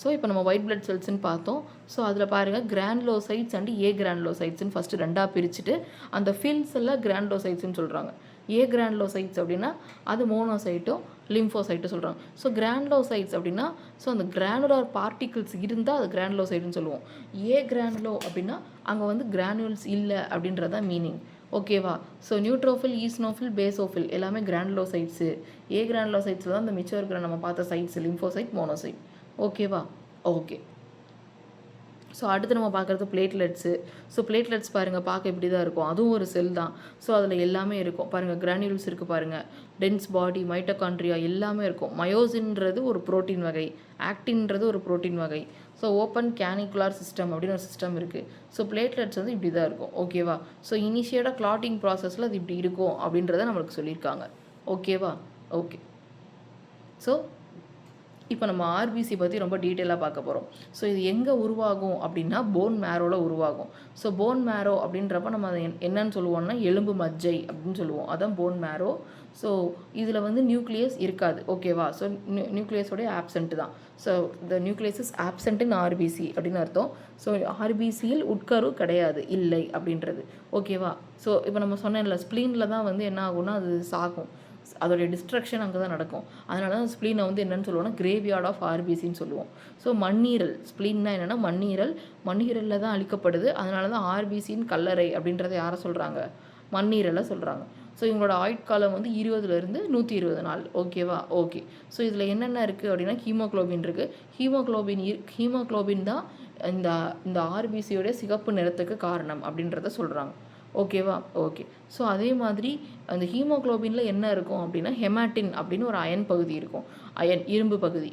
ஸோ இப்போ நம்ம ஒயிட் பிளட் செல்ஸ்ன்னு பார்த்தோம். ஸோ அதில் பாருங்கள் கிரானுலோசைட்ஸ் அண்ட் ஏ கிரானுலோசைட்ஸ்ன்னு ஃபஸ்ட்டு ரெண்டாக பிரிச்சுட்டு அந்த ஃபில்ஸ் எல்லாம் கிரானுலோசைட்ஸ்ன்னு சொல்கிறாங்க. ஏ கிரானுலோசைட்ஸ் அப்படின்னா அது மோனோசைட்டும் லிம்போசைட்டும் சொல்கிறாங்க. ஸோ கிரானுலோசைட்ஸ் அப்படின்னா ஸோ அந்த கிரானுலர் பார்ட்டிகிள்ஸ் இருந்தால் அது கிரானுலோசைட்னு சொல்லுவோம். ஏ கிரானுலோ அப்படின்னா அங்கே வந்து கிரானுல்ஸ் இல்லை அப்படின்றதான் மீனிங். ஓகேவா, ஸோ நியூட்ரோஃபில், ஈஸ்னோஃபில், பேசோஃபில் எல்லாமே கிரானுலோசைட்ஸு. ஏ கிரானுலோசைட்ஸ் தான் இந்த மிச்சம் இருக்கிற நம்ம பார்த்த சைட்ஸ், லிம்போசைட், மோனோசைட். ஓகேவா, ஓகே. ஸோ அடுத்து நம்ம பார்க்குறது பிளேட்லெட்ஸு. ஸோ பிளேட்லெட்ஸ் பாருங்கள் பார்க்க இப்படி தான் இருக்கும், அதுவும் ஒரு செல் தான். ஸோ அதில் எல்லாமே இருக்கும் பாருங்கள், கிரானியூல்ஸ் இருக்குது பாருங்கள், டென்ஸ் பாடி, மைட்டோகாண்ட்ரியா எல்லாமே இருக்கும். மயோசின்றது ஒரு புரோட்டீன் வகை, ஆக்டின்றது ஒரு புரோட்டீன் வகை. ஸோ ஓப்பன் கேனிகுலார் சிஸ்டம் அப்படின்னு ஒரு சிஸ்டம் இருக்குது. ஸோ பிளேட்லெட்ஸ் வந்து இப்படி தான் இருக்கும். ஓகேவா, ஸோ இனிஷியேட்டாக கிளாட்டிங் ப்ராசஸில் அது இப்படி இருக்கும் அப்படின்றத நம்மளுக்கு சொல்லியிருக்காங்க. ஓகேவா, ஓகே. ஸோ இப்போ நம்ம ஆர்பிசி பற்றி ரொம்ப டீட்டெயிலாக பார்க்க போகிறோம். ஸோ இது எங்கே உருவாகும் அப்படின்னா போன் மேரோவில் உருவாகும். ஸோ போன் மேரோ அப்படின்றப்ப நம்ம அதை என்னன்னு சொல்லுவோம்னா எலும்பு மஜ்ஜை அப்படின்னு சொல்லுவோம். அதான் போன் மேரோ. ஸோ இதில் வந்து நியூக்ளியஸ் இருக்காது. ஓகேவா, ஸோ நியூக்ளியஸோடைய ஆப்சண்ட் தான். So the nucleus is absent in RBC அப்படின்னு அர்த்தம். ஸோ ஆர்பிசியில் உட்கரு கிடையாது, இல்லை அப்படின்றது. ஓகேவா, ஸோ இப்போ நம்ம சொன்னேன்ல ஸ்ப்ளீனில் தான் வந்து என்ன ஆகும்னா அது சாகும், அதோடைய டிஸ்ட்ரக்ஷன் அங்கே தான் நடக்கும். அதனால தான் ஸ்ப்ளீனை வந்து என்னென்னு சொல்லுவோம்னா கிரேவியார்ட் ஆஃப் ஆர்பிசின்னு சொல்லுவோம். ஸோ மண்ணீரல், ஸ்ப்ளீன்னா என்னென்னா மண்ணீரலில் தான் அழிக்கப்படுது. அதனால தான் ஆர்பிசின்னு கல்லறை அப்படின்றத யாரை சொல்கிறாங்க, மண்ணீரலை சொல்கிறாங்க. ஸோ இவங்களோட ஆயுட்காலம் வந்து 20லேருந்து 120 நாள். ஓகேவா, ஓகே. ஸோ இதில் என்னென்ன இருக்குது அப்படின்னா ஹீமோக்ளோபின் இருக்குது. ஹீமோக்ளோபின் தான் இந்த ஆர்பிசியோடைய சிகப்பு நிறத்துக்கு காரணம் அப்படின்றத சொல்கிறாங்க. ஓகேவா, ஓகே. ஸோ அதே மாதிரி அந்த ஹீமோக்ளோபினில் என்ன இருக்கும் அப்படின்னா ஹெமாட்டின் அப்படின்னு ஒரு அயன் பகுதி இருக்கும், இரும்பு பகுதி.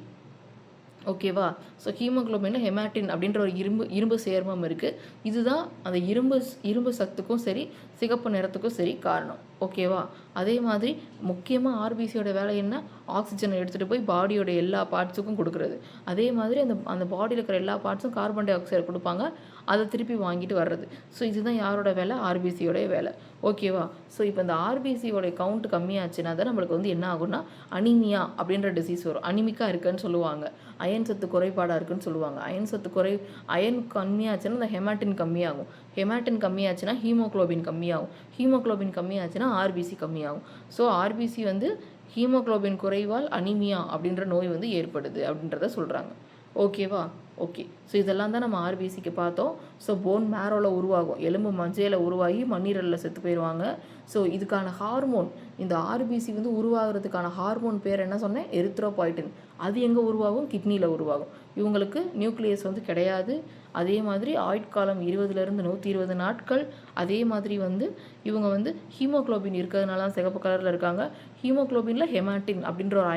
ஓகேவா, ஸோ ஹீமோக்ளோபினில் ஹெமாட்டின் அப்படின்ற ஒரு இரும்பு சேர்மம் இருக்குது. இதுதான் அந்த இரும்பு சத்துக்கும் சரி சிகப்பு நிறத்துக்கும் சரி காரணம். ஓகேவா, அதே மாதிரி முக்கியமாக ஆர்பிசியோட வேலை என்ன, ஆக்சிஜனை எடுத்துகிட்டு போய் பாடியோட எல்லா பார்ட்ஸுக்கும் கொடுக்குறது. அதே மாதிரி அந்த பாடியில் இருக்கிற எல்லா பார்ட்ஸும் கார்பன் டை ஆக்சைடு கொடுப்பாங்க, அதை திருப்பி வாங்கிட்டு வர்றது. ஸோ இதுதான் யாரோட வேலை, ஆர்பிசியோடைய வேலை. ஓகேவா, ஸோ இப்போ இந்த ஆர்பிசியோடைய கவுண்ட் கம்மியாச்சுன்னா தான் நம்மளுக்கு வந்து என்ன ஆகும்னா அனீமியா அப்படின்ற டிசீஸ் வரும். அனிமிக்காக இருக்குன்னு சொல்லுவாங்க, அயன் சத்து குறைபாடாக இருக்குன்னு சொல்லுவாங்க. அயன் கம்மியாச்சுன்னா இந்த ஹெமாட்டின் கம்மியாகும். ஹெமாட்டின் கம்மியாச்சுன்னா ஹீமோக்ளோபின் கம்மியாச்சுன்னா ஆர்பிசி கம்மியாகும். ஸோ ஆர்பிசி வந்து ஹீமோக்ளோபின் குறைவால் அனீமியா அப்படின்ற நோய் வந்து ஏற்படுது அப்படின்றத சொல்கிறாங்க. ஓகேவா, ஓகே, ஸோ இதெல்லாம் தான் நம்ம ஆர்பிசிக்கு பார்த்தோம். ஸோ போன் மேரோவில் உருவாகும், எலும்பு மஞ்சையில் உருவாகி மண்ணீரலில் செத்து போயிடுவாங்க. ஸோ இதுக்கான ஹார்மோன், இந்த ஆர்பிசி வந்து உருவாகிறதுக்கான ஹார்மோன் பேர் என்ன சொன்னேன், எரித்ரோபாய்டின். அது எங்கே உருவாகும், கிட்னியில் உருவாகும். இவங்களுக்கு நியூக்ளியஸ் வந்து கிடையாது. அதே மாதிரி ஆயுட்காலம் 20லேருந்து 120 நாட்கள். அதே மாதிரி வந்து இவங்க வந்து ஹீமோக்ளோபின் இருக்கிறதுனால தான் சிகப்பு கலரில் இருக்காங்க. ஹீமோக்ளோபினில் ஹெமாட்டின் அப்படின்ற ஒரு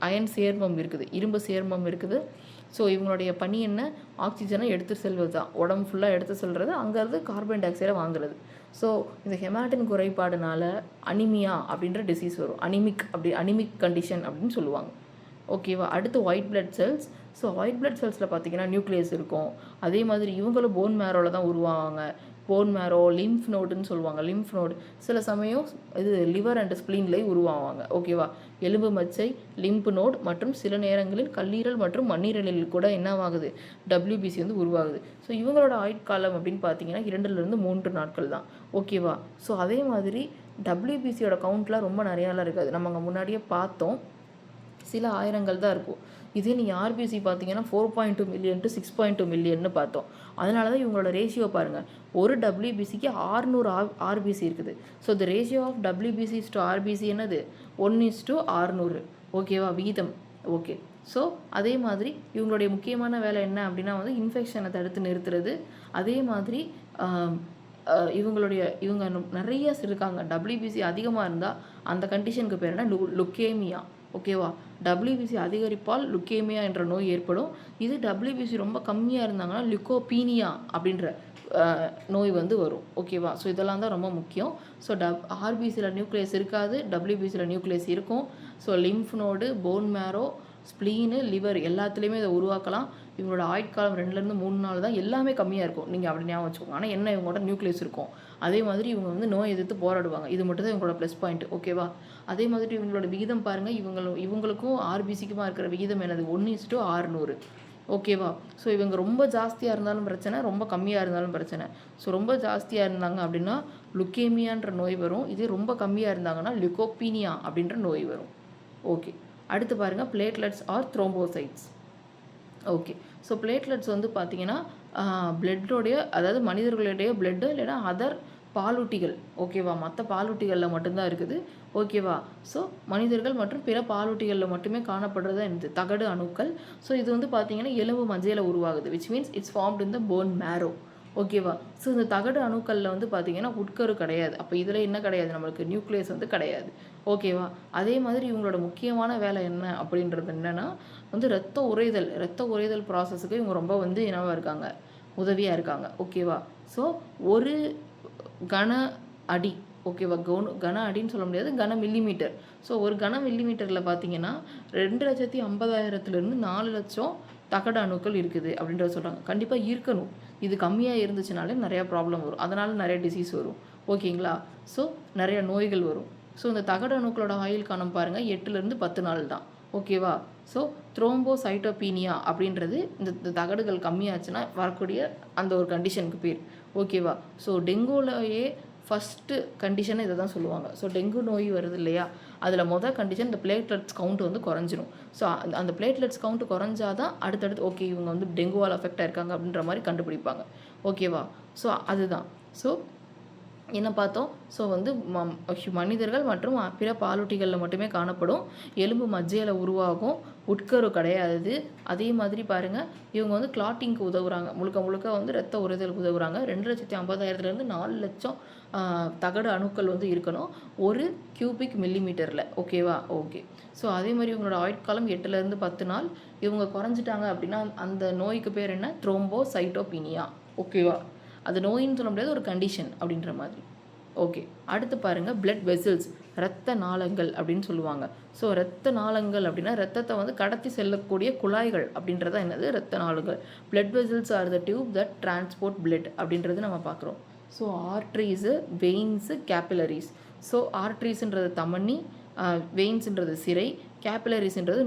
அயன் சேர்மம் இருக்குது, இரும்பு சேர்மம் இருக்குது. ஸோ இவங்களுடைய பணி என்ன, ஆக்சிஜனை எடுத்து செல்வது தான், உடம்பு ஃபுல்லாக எடுத்து செல்வது, அங்கேருந்து கார்பன் டை ஆக்சைடை வாங்குறது. ஸோ இந்த ஹெமாட்டின் குறைபாடுனால அனிமியா அப்படின்ற டிசீஸ் வரும். அனிமிக் கண்டிஷன் அப்படின்னு சொல்லுவாங்க. ஓகேவா. அடுத்து white blood cells. So white blood செல்ஸில் பார்த்தீங்கன்னா நியூக்ளியஸ் இருக்கும். அதே மாதிரி இவங்களும் போன் மேரோவில் தான் உருவாங்க. போன் மேரோ, லிம்ஃப் நோடுன்னு சொல்லுவாங்க. லிம்ஃப் நோடு சில சமயம் இது லிவர் அண்ட் ஸ்ப்ளீன்லேயே உருவாவாங்க. ஓகேவா. எலும்பு மச்சை, லிம்ப் நோட் மற்றும் சில நேரங்களில் கல்லீரல் மற்றும் மண்ணீரலில் கூட என்னவாகுது, WBC வந்து உருவாகுது. ஸோ இவங்களோட ஆயுட்காலம் அப்படின்னு பார்த்தீங்கன்னா 2லேருந்து 3 நாட்கள் தான். ஓகேவா. ஸோ அதே மாதிரி WBCயோட கவுண்ட்லாம் ரொம்ப நிறையாலாம் இருக்காது. நம்ம அங்கே முன்னாடியே பார்த்தோம், சில ஆயிரங்கள் தான் இருக்கும். இதே நீங்கள் ஆர்பிசி பார்த்தீங்கன்னா 4.2 மில்லியன் to 6.2 மில்லியன்னு பார்த்தோம். அதனால தான் இவங்களோட ரேஷியோ பாருங்கள், ஒரு WBCக்கு 600 ஆர்பிசி இருக்குது. So the ratio of WBCs to RBC என்னது, 1:600. ஓகேவா, விகிதம். ஓகே. ஸோ அதே மாதிரி இவங்களுடைய முக்கியமான வேலை என்ன அப்படின்னா வந்து இன்ஃபெக்ஷனை தடுத்து நிறுத்துறது. அதே மாதிரி இவங்க நிறைய இருக்காங்க. WBC அதிகமாக இருந்தால் அந்த கண்டிஷனுக்கு பேர் என்ன, லுக்கேமியா. ஓகேவா. WBC அதிகரிப்பால் லுக்கேமியா என்ற நோய் ஏற்படும். இது WBC ரொம்ப கம்மியாக இருந்தாங்கன்னா லுக்கோபீனியா அப்படின்ற நோய் வந்து வரும். ஓகேவா. ஸோ இதெல்லாம் தான் ரொம்ப முக்கியம். ஸோ ஆர்பிசியில் நியூக்ளியஸ் இருக்காது, WBCயில் நியூக்ளியஸ் இருக்கும். So lymph node, phone மேரோ, spleen, liver எல்லாத்துலேயுமே இதை உருவாக்கலாம். இவங்களோட ஆயுட்காலம் 2லேருந்து 3 நாள் தான். எல்லாமே கம்மியாக இருக்கும், நீங்கள் அப்படி ஞாபகம் வச்சுக்கோங்க. ஆனால் என்ன, இவங்களோட நியூக்ளியஸ் இருக்கும். அதே மாதிரி இவங்க வந்து நோய் எதிர்த்து போராடுவாங்க. இது மட்டும் தான் இவங்களோட ப்ளஸ் பாயிண்ட். ஓகேவா. அதே மாதிரி இவங்களோட விகிதம் பாருங்கள், இவங்களுக்கும் ஆர்பிசிக்குமா இருக்கிற விகிதம் என்னது, 1:600. ஓகேவா. ஸோ இவங்க ரொம்ப ஜாஸ்தியாக இருந்தாலும் பிரச்சனை, ரொம்ப கம்மியாக இருந்தாலும் பிரச்சனை. ஸோ ரொம்ப ஜாஸ்தியாக இருந்தாங்க அப்படின்னா லுக்கேமியான்ற நோய் வரும். இதே ரொம்ப கம்மியாக இருந்தாங்கன்னா லுக்கோபீனியா அப்படின்ற நோய் வரும். ஓகே. அடுத்து பாருங்கள், platelets or thrombocytes. Okay. So platelets வந்து பார்த்தீங்கன்னா பிளட்டோடைய, அதாவது மனிதர்களுடைய பிளட்டு இல்லைன்னா அதர் பாலூட்டிகள். ஓகேவா. மற்ற பாலூட்டிகளில் மட்டும்தான் இருக்குது. ஓகேவா. ஸோ மனிதர்கள் மற்றும் பிற பாலூட்டிகளில் மட்டுமே காணப்படுறதா இந்த தகடு அணுக்கள். ஸோ இது வந்து பார்த்தீங்கன்னா எலும்பு மஞ்சையில் உருவாகுது, which means it's formed in the phone மேரோ. ஓகேவா. ஸோ இந்த தகடு அணுக்களில் வந்து பார்த்தீங்கன்னா உட்கரு கிடையாது. அப்போ இதில் என்ன கிடையாது, நம்மளுக்கு நியூக்ளியஸ் வந்து கிடையாது. ஓகேவா. அதே மாதிரி இவங்களோட முக்கியமான வேலை என்ன அப்படின்றது என்னென்னா வந்து ரத்த உறைதல் ப்ராசஸுக்கு இவங்க ரொம்ப வந்து என்னவாக இருக்காங்க, உதவியாக இருக்காங்க. ஓகேவா. ஸோ ஒரு கன அடி, ஓகேவா, கன அடின்னு சொல்ல முடியாது, கன மில்லிமீட்டர். ஸோ ஒரு கன மில்லிமீட்டரில் பார்த்தீங்கன்னா 2,50,000 4 லட்சம் தகடு அணுக்கள் இருக்குது அப்படின்றத சொல்கிறாங்க. கண்டிப்பாக இருக்கணும். இது கம்மியாக இருந்துச்சுனாலே நிறையா ப்ராப்ளம் வரும், அதனால் நிறைய டிசீஸ் வரும். ஓகேங்களா. ஸோ நிறைய நோய்கள் வரும். ஸோ இந்த தகடு அணுக்களோட ஆயுள் காலம் பாருங்கள் 8லேருந்து 10 நாள் தான். ஓகேவா. ஸோ த்ரோம்போசைட்டோபீனியா அப்படின்றது இந்த தகடுகள் கம்மியாச்சுன்னா வரக்கூடிய அந்த ஒரு கண்டிஷனுக்கு பேர். ஓகேவா. ஸோ டெங்குலேயே ஃபஸ்ட்டு கண்டிஷனை இதை தான் சொல்லுவாங்க. ஸோ டெங்கு நோய் வருது இல்லையா, அதில் கண்டிஷன் இந்த பிளேட்லெட்ஸ் கவுண்ட் வந்து குறைஞ்சிரும். ஸோ அந்த பிளேட்லெட்ஸ் கவுண்ட் குறைஞ்சாதான் அடுத்தடுத்து ஓகே இவங்க வந்து டெங்குவால் அஃபெக்ட் ஆயிருக்காங்க அப்படின்ற மாதிரி கண்டுபிடிப்பாங்க. ஓகேவா. ஸோ அதுதான். ஸோ என்ன பார்த்தோம், ஸோ வந்து மனிதர்கள் மற்றும் பிற பாலூட்டிகளில் மட்டுமே காணப்படும், எலும்பு மஜ்ஜையில் உருவாகும், உட்கரு கிடையாது. அதே மாதிரி பாருங்கள், இவங்க வந்து கிளாட்டிங்க்கு உதவுறாங்க, முழுக்க வந்து ரத்த உறைதலுக்கு உதவுறாங்க. 2,50,000 4 லட்சம் தகடு அணுக்கள் வந்து இருக்கணும் ஒரு கியூபிக் மில்லிமீட்டரில். ஓகேவா. ஓகே. ஸோ அதே மாதிரி இவங்களோட ஆயுட்காலம் 8லேருந்து 10 நாள். இவங்க குறைஞ்சிட்டாங்க அப்படின்னா அந்த நோய்க்கு பேர் என்ன, த்ரோம்போசைட்டோபீனியா. ஓகேவா. அது நோயின்னு சொல்ல முடியாது, ஒரு கண்டிஷன் அப்படின்ற மாதிரி. ஓகே. அடுத்து பாருங்கள், பிளட் வெசல்ஸ், இரத்த நாளங்கள் அப்படின்னு சொல்லுவாங்க. ஸோ இரத்த நாளங்கள் அப்படின்னா ரத்தத்தை வந்து கடத்தி செல்லக்கூடிய குழாய்கள் அப்படின்றத என்னது, இரத்த நாளங்கள். Blood vessels are the tube that transport blood அப்படின்றது நம்ம பார்க்குறோம். So arteries, veins, capillaries. So ஆர்ட்ரீஸுன்றது தமனி, வெயின்ஸுன்றது சிரை, கேபிலரிஸ்ன்றது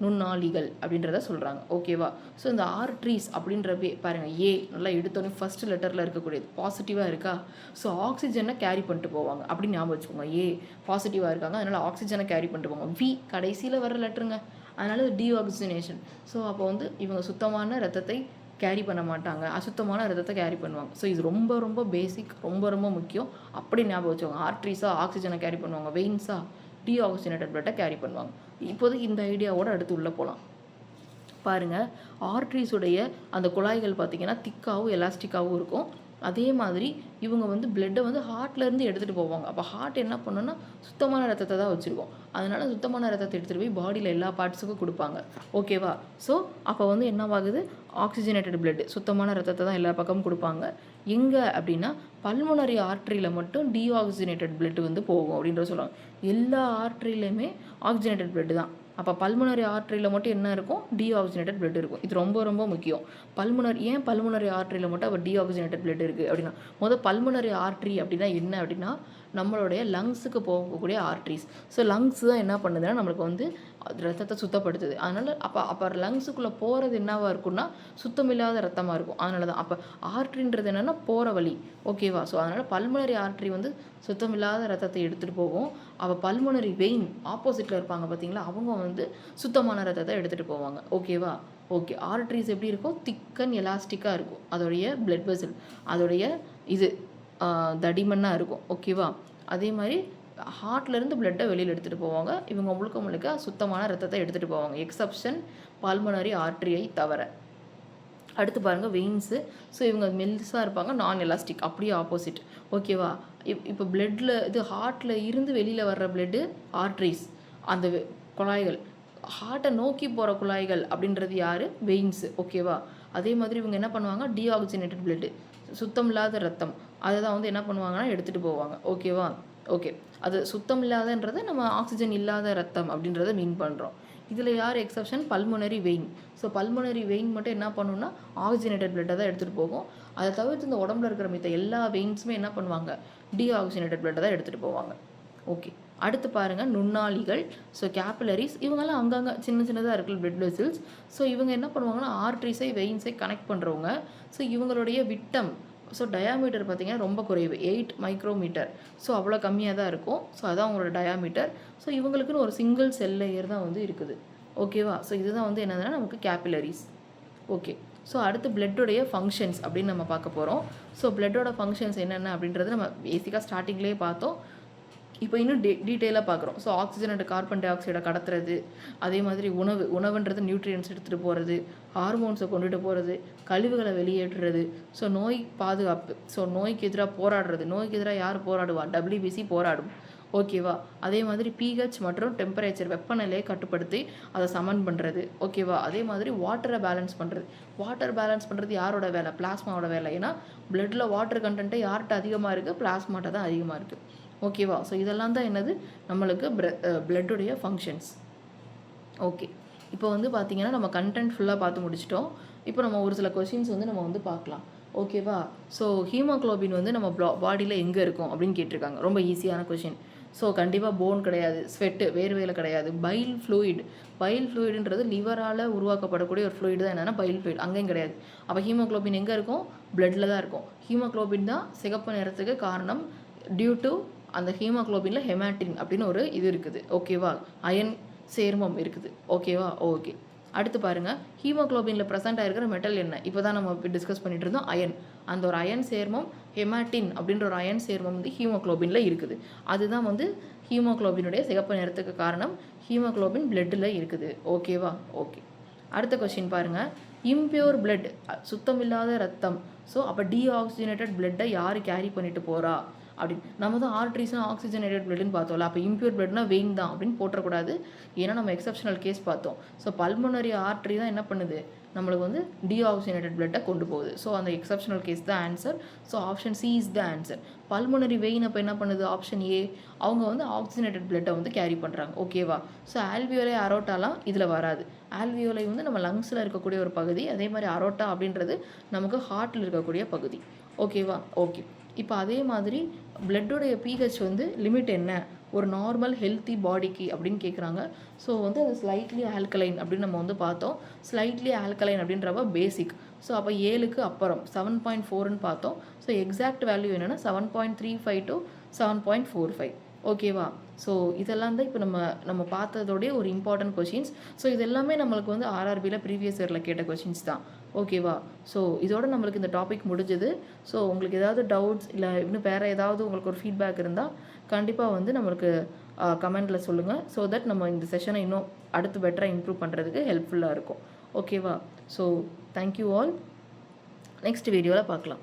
நுண்ணாளிகள் அப்படின்றத சொல்கிறாங்க. ஓகேவா. ஸோ இந்த ஆர்ட்ரீஸ் அப்படின்ற பாருங்கள், ஏ நல்லா எடுத்தோன்னே ஃபஸ்ட் லெட்டரில் இருக்கக்கூடியது பாசிட்டிவாக இருக்கா. ஸோ ஆக்சிஜனை கேரி பண்ணிட்டு போவாங்க அப்படின்னு ஞாபகம் வச்சுக்கோங்க. ஏ பாசிட்டிவாக இருக்காங்க, அதனால் ஆக்சிஜனை கேரி பண்ணிட்டு போவாங்க. வி கடைசியில் வர லெட்டருங்க, அதனால் டீஆக்சிஜனேஷன். ஸோ அப்போ வந்து இவங்க சுத்தமான ரத்தத்தை கேரி பண்ண மாட்டாங்க, அசுத்தமான ரத்தத்தை கேரி பண்ணுவாங்க. ஸோ இது ரொம்ப ரொம்ப பேசிக், ரொம்ப ரொம்ப முக்கியம். அப்படி ஞாபகம் வச்சுக்கோங்க. ஆர்ட்ரிஸாக ஆக்சிஜனை கேரி பண்ணுவாங்க, வெயின்ஸாக டீஆக்சிஜனேட்டட் பிளட்டை கேரி பண்ணுவாங்க. இப்போதைக்கு இந்த ஐடியாவோட அடுத்து உள்ளே போகலாம். பாருங்கள், ஆர்ட்ரிஸுடைய அந்த குழாய்கள் பார்த்திங்கன்னா திக்காகவும் எலாஸ்டிக்காகவும் இருக்கும். அதே மாதிரி இவங்க வந்து பிளட்டை வந்து ஹார்ட்லேருந்து எடுத்துகிட்டு போவாங்க. அப்போ ஹார்ட் என்ன பண்ணுன்னா சுத்தமான ரத்தத்தை தான் வச்சுருக்கோம். அதனால் சுத்தமான ரத்தத்தை எடுத்துகிட்டு போய் பாடியில் எல்லா பார்ட்ஸுக்கும் கொடுப்பாங்க. ஓகேவா? ஸோ அப்போ வந்து என்னவாகுது, ஆக்சிஜனேட்டட் பிளட்டு, சுத்தமான ரத்தத்தை தான் எல்லா பக்கமும் கொடுப்பாங்க. எங்கே அப்படின்னா பல்மனரி ஆர்ட்ரியில் மட்டும் டீஆக்சிஜனேட்டட் பிளட் வந்து போகும் அப்படின்ற சொல்லுவாங்க. எல்லா ஆர்ட்ரியிலையுமே ஆக்சிஜனேட்டட் பிளட்டு தான். அப்போ பல்மனரி ஆர்ட்ரியில் மட்டும் என்ன இருக்கும், டீஆக்சிஜனேட்டட் பிளட் இருக்கும். இது ரொம்ப ரொம்ப முக்கியம். ஏன் பல்மனரி ஆர்ட்ரியில் மட்டும் அப்போ டீஆக்சிஜனேட்டட் பிளட் இருக்குது அப்படின்னா, பல்மனரி ஆர்ட்ரி அப்படின்னா என்ன அப்படின்னா நம்மளுடைய லங்ஸுக்கு போகக்கூடிய ஆர்ட்ரிஸ். ஸோ லங்ஸ் தான் என்ன பண்ணுதுன்னா நம்மளுக்கு வந்து ரத்தத்தை சுத்தப்படுத்துது. அதனால் அப்போ லங்ஸுக்குள்ளே போகிறது என்னவாக இருக்குன்னா சுத்தமில்லாத ரத்தமாக இருக்கும். அதனால தான் அப்போ ஆர்ட்ரின்றது என்னென்னா போகிற வழி. ஓகேவா? ஸோ அதனால் பல்மனரி ஆர்ட்ரி வந்து சுத்தமில்லாத ரத்தத்தை எடுத்துகிட்டு போகும். அப்போ பல்மனரி வெயின் ஆப்போசிட்டில் இருப்பாங்க பார்த்தீங்களா, அவங்க வந்து சுத்தமான ரத்தத்தை எடுத்துகிட்டு போவாங்க. ஓகேவா? ஓகே. ஆர்ட்ரிஸ் எப்படி இருக்கும், திக் அண்ட் எலாஸ்டிக்காக இருக்கும். அதோடைய பிளட் வெசல் அதோடைய இது தடிமன்னாக இருக்கும். ஓகேவா? அதே மாதிரி ஹார்ட்லேருந்து பிளட்டை வெளியில் எடுத்துகிட்டு போவாங்க. இவங்க முழுக்க சுத்தமான ரத்தத்தை எடுத்துகிட்டு போவாங்க, எக்ஸப்ஷன் பல்மனரி ஆர்ட்ரியை தவிர. அடுத்து பாருங்கள் வெயின்ஸு. ஸோ இவங்க மெல்ஸாக இருப்பாங்க, நான் எலாஸ்டிக், அப்படியே ஆப்போசிட். ஓகேவா? இப்போ பிளட்டில் இது ஹார்ட்டில் இருந்து வெளியில் வர்ற பிளட்டு ஆர்ட்ரிஸ், அந்த குழாய்கள். ஹார்ட்டை நோக்கி போகிற குழாய்கள் அப்படின்றது யார், வெயின்ஸு. ஓகேவா? அதே மாதிரி இவங்க என்ன பண்ணுவாங்க, டீஆக்சிஜனேட்டட் பிளட்டு, சுத்தம் இல்லாத ரத்தம், அதை தான் வந்து என்ன பண்ணுவாங்கன்னா எடுத்துகிட்டு போவாங்க. ஓகேவா? ஓகே. அது சுத்தம் இல்லாதன்றது நம்ம ஆக்சிஜன் இல்லாத ரத்தம் அப்படின்றத மீன் பண்ணுறோம். இதில் யார் exception, pulmonary vein. So pulmonary vein மட்டும் என்ன பண்ணுன்னா ஆக்சிஜனேட்டட் பிளட்டை தான் எடுத்துகிட்டு போகும். அதை தவிர்த்து இந்த உடம்புல இருக்கிற மித்த எல்லா வெயின்ஸுமே என்ன பண்ணுவாங்க, டீஆக்சிஜனேட்டட் பிளட்டை தான் எடுத்துகிட்டு போவாங்க. ஓகே. அடுத்து பாருங்கள் நுண்ணாளிகள். ஸோ கேபிலரிஸ், இவங்கெல்லாம் அங்கங்கே சின்னதாக இருக்குது பிளட் வெசல்ஸ். ஸோ இவங்க என்ன பண்ணுவாங்கன்னா ஆர்ட்ரிஸை வெயின்ஸை கனெக்ட் பண்ணுறவங்க. ஸோ இவங்களுடைய விட்டம், ஸோ டயாமீட்டர் பார்த்திங்கன்னா ரொம்ப குறைவு, 8 மைக்ரோமீட்டர். ஸோ அவ்வளோ கம்மியாக தான் இருக்கும். ஸோ அதான் அவங்களோட டயாமீட்டர். ஸோ இவங்களுக்குன்னு ஒரு சிங்கிள் செல் லேயர் தான் வந்து இருக்குது. ஓகேவா? ஸோ இதுதான் வந்து என்னதுன்னா நமக்கு கேபிலரிஸ். ஓகே. ஸோ அடுத்து பிளட்டோடைய ஃபங்க்ஷன்ஸ் அப்படின்னு நம்ம பார்க்க போகிறோம். ஸோ பிளட்டோட ஃபங்க்ஷன்ஸ் என்னென்ன அப்படின்றது நம்ம பேசிக்காக ஸ்டார்டிங்லேயே பார்த்தோம். இப்போ இன்னும் டீட்டெயிலாக பார்க்குறோம். ஸோ ஆக்சிஜன் அண்ட் கார்பன் டை ஆக்சைடை கடத்துறது, அதே மாதிரி உணவுன்றது நியூட்ரியன்ஸ் எடுத்துகிட்டு போகிறது, ஹார்மோன்ஸை கொண்டுட்டு போகிறது, கழிவுகளை வெளியேற்றுறது, ஸோ நோய் பாதுகாப்பு, ஸோ நோய்க்கு எதிராக போராடுறது. நோய்க்கு எதிராக யார் போராடுவா, WBC போராடும். ஓகேவா? அதே மாதிரி pH மற்றும் டெம்பரேச்சர், வெப்பநிலையை கட்டுப்படுத்தி அதை சமன் பண்ணுறது. ஓகேவா? அதே மாதிரி வாட்டரை பேலன்ஸ் பண்ணுறது. வாட்டர் பேலன்ஸ் பண்ணுறது யாரோட வேலை, பிளாஸ்மாவோட வேலை. ஏன்னா பிளட்டில் வாட்டர் கண்டென்ட்டே யார்கிட்ட அதிகமாக இருக்குது, பிளாஸ்மாட்ட தான் அதிகமாக இருக்குது. ஓகேவா? ஸோ இதெல்லாம் தான் என்னது நம்மளுக்கு பிளட்டுடைய ஃபங்க்ஷன்ஸ். ஓகே. இப்போ வந்து பார்த்திங்கன்னா நம்ம கண்டென்ட் ஃபுல்லாக பார்த்து முடிச்சிட்டோம். இப்போ நம்ம ஒரு சில கொஷின்ஸ் வந்து நம்ம வந்து பார்க்கலாம். ஓகேவா? ஸோ ஹீமோக்ளோபின் வந்து நம்ம பாடியில் எங்கே இருக்கும் அப்படின்னு கேட்டிருக்காங்க. ரொம்ப ஈஸியான கொஷின். ஸோ கண்டிப்பாக போன் கிடையாது, ஸ்வெட்டு வேர்வையில் கிடையாது, பைல் ஃப்ளூயிடுன்றது லிவரால் உருவாக்கப்படக்கூடிய ஒரு ஃப்ளூயிட் தான் என்னென்னா பைல் ஃப்ளூயிட், அங்கேயும் கிடையாது. அப்போ ஹீமோக்ளோபின் எங்கே இருக்கும், பிளட்டில் தான் இருக்கும். ஹீமோக்ளோபின் தான் சிகப்பு நிறத்துக்கு காரணம். டியூ டு அந்த ஹீமோக்ளோபினில் ஹெமாட்டின் அப்படின்னு ஒரு இது இருக்குது. ஓகேவா? அயன் சேர்மம் இருக்குது. ஓகேவா? ஓகே. அடுத்து பாருங்கள், ஹீமோக்ளோபினில் ப்ரெசென்ட் ஆகிருக்கிற மெட்டல் என்ன, இப்போ தான் நம்ம டிஸ்கஸ் பண்ணிட்டு இருந்தோம், அயன். அந்த ஒரு அயன் சேர்மம் ஹெமாட்டின் அப்படின்ற ஒரு அயன் சேர்மம் வந்து ஹீமோக்ளோபினில் இருக்குது. அதுதான் வந்து ஹீமோக்ளோபினுடைய சிகப்பு நிறத்துக்கு காரணம். ஹீமோக்ளோபின் பிளட்டில் இருக்குது. ஓகேவா? ஓகே. அடுத்த கொஸ்டின் பாருங்கள், இம்பியூர் பிளட், சுத்தமில்லாத ரத்தம். ஸோ அப்போ டீஆக்சிஜனேட்டட் பிளட்டை யார் கேரி பண்ணிட்டு போகிறா அப்படின்னு. நம்ம தான் ஆர்ட்ரிஸ்னால் ஆக்சிஜனேட்டட் பிளட்னு பார்த்தோம்ல, அப்போ இம்பியூர் பிளட்னா வெயின் தான் அப்படின்னு போட்டக்கூடாது. ஏன்னா நம்ம எக்ஸப்ஷனல் கேஸ் பார்த்தோம். ஸோ பல்மனரி ஆர்ட்ரி தான் என்ன பண்ணுது, நம்மளுக்கு வந்து டீஆக்சிஜனேட்டட் பிளட்டை கொண்டு போகுது. ஸோ அந்த எக்ஸப்ஷனல் கேஸ் தான் answer. So option C is the answer. Pulmonary vein அப்போ என்ன பண்ணுது, ஆப்ஷன் ஏ, அவங்க வந்து ஆக்சிஜனேட்டட் பிளட்டை வந்து கேரி பண்ணுறாங்க. ஓகேவா? ஸோ ஆல்வியோலை அரோட்டாலாம் இதில் வராது. ஆல்வியோலை வந்து நம்ம லங்ஸில் இருக்கக்கூடிய ஒரு பகுதி. அதே மாதிரி அரோட்டா அப்படின்றது நமக்கு ஹார்ட்டில் இருக்கக்கூடிய பகுதி. ஓகேவா? ஓகே. இப்போ அதே மாதிரி பிளட்டோடைய pH வந்து லிமிட் என்ன ஒரு நார்மல் ஹெல்த்தி பாடிக்கு அப்படின்னு கேட்குறாங்க. ஸோ வந்து அது ஸ்லைட்லி ஆல்கலைன் அப்படின்னு நம்ம வந்து பார்த்தோம். ஸ்லைட்லி ஆல்கலைன் அப்படின்றப்ப பேசிக். ஸோ அப்போ 7க்கு அப்புறம் 7.4ன்னு பார்த்தோம். ஸோ எக்ஸாக்ட் வேல்யூ என்னென்னா 7.35 to 7.45. ஓகேவா? ஸோ இதெல்லாம் தான் இப்போ நம்ம பார்த்ததோடைய ஒரு இம்பார்ட்டன்ட் கொஷின்ஸ். ஸோ இது எல்லாமே நம்மளுக்கு வந்து ஆர்ஆர்பியில் ப்ரீவியஸ் இயரில் கேட்ட கொஷின்ஸ் தான். ஓகேவா? ஸோ இதோட நம்மளுக்கு இந்த டாபிக் முடிஞ்சது. ஸோ உங்களுக்கு ஏதாவது டவுட்ஸ் இல்லை இன்னும் வேறு ஏதாவது உங்களுக்கு ஒரு ஃபீட்பேக் இருந்தால் கண்டிப்பாக வந்து நம்மளுக்கு கமெண்ட்டில் சொல்லுங்கள். ஸோ தட் நம்ம இந்த செஷனை இன்னும் அடுத்து பெட்டராக இம்ப்ரூவ் பண்ணுறதுக்கு ஹெல்ப்ஃபுல்லாக இருக்கும். ஓகேவா? So thank you all. நெக்ஸ்ட் வீடியோவில் பார்க்கலாம்.